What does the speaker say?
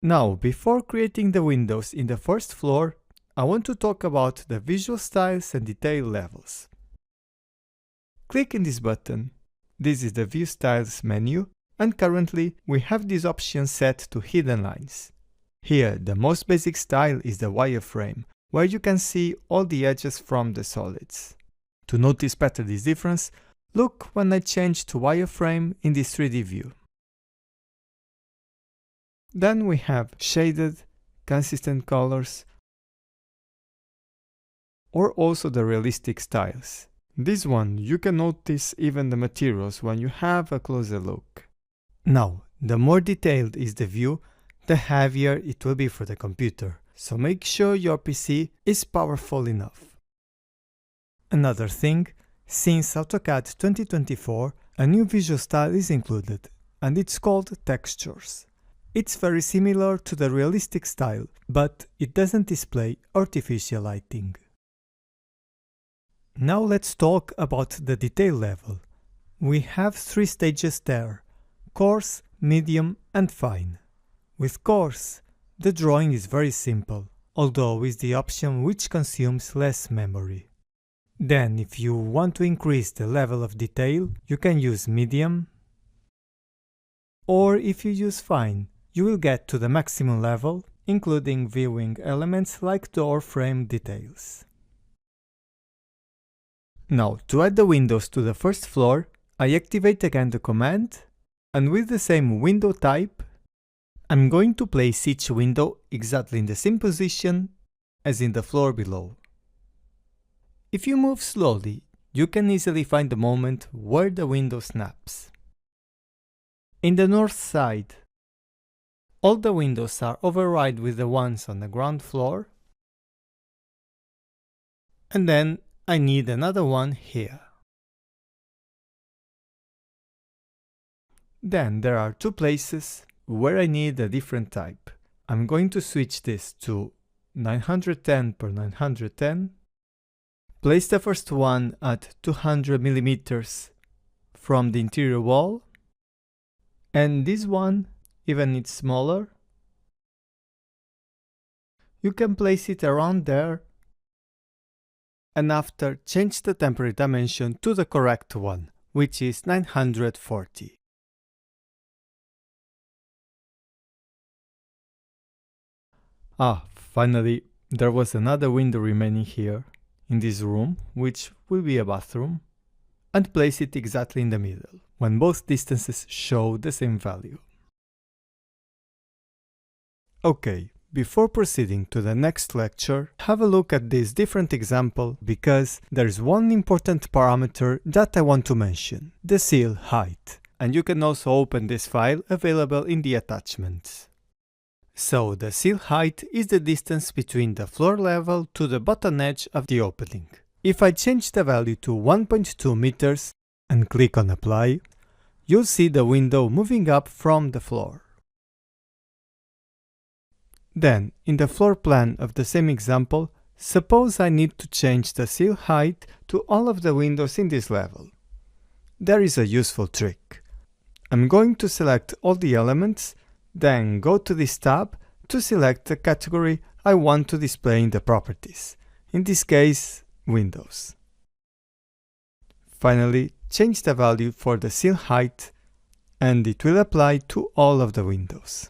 Now, before creating the windows in the first floor, I want to talk about the visual styles and detail levels. Click in this button. This is the View Styles menu, and currently we have this option set to Hidden Lines. Here, the most basic style is the wireframe, where you can see all the edges from the solids. To notice better this difference, look when I change to wireframe in this 3D view. Then we have shaded, consistent colors, or also the realistic styles. This one you can notice even the materials when you have a closer look. Now, the more detailed is the view, the heavier it will be for the computer, so make sure your PC is powerful enough. Another thing, since AutoCAD 2024, a new visual style is included, and it's called Textures. It's very similar to the realistic style, but it doesn't display artificial lighting. Now let's talk about the detail level. We have 3 stages there: coarse, medium and fine. With coarse, the drawing is very simple, although with the option which consumes less memory. Then, if you want to increase the level of detail, you can use medium, or if you use fine, you will get to the maximum level, including viewing elements like door frame details. Now, to add the windows to the first floor, I activate again the command, and with the same window type, I'm going to place each window exactly in the same position as in the floor below. If you move slowly, you can easily find the moment where the window snaps. In the north side, all the windows are override with the ones on the ground floor, and then I need another one here. Then there are 2 places where I need a different type. I'm going to switch this to 910 by 910. Place the first one at 200 mm from the interior wall, and this one, even it's smaller, you can place it around there, and after change the temporary dimension to the correct one, which is 940. Finally, there was another window remaining here, in this room, which will be a bathroom, and place it exactly in the middle, when both distances show the same value. Okay, before proceeding to the next lecture, have a look at this different example, because there's one important parameter that I want to mention, the seal height, and you can also open this file available in the attachments. So the seal height is the distance between the floor level to the bottom edge of the opening. If I change the value to 1.2 meters and click on Apply, you'll see the window moving up from the floor. Then, in the floor plan of the same example, suppose I need to change the seal height to all of the windows in this level. There is a useful trick. I'm going to select all the elements, then go to this tab to select the category I want to display in the properties, in this case, Windows. Finally, change the value for the seal height, and it will apply to all of the windows.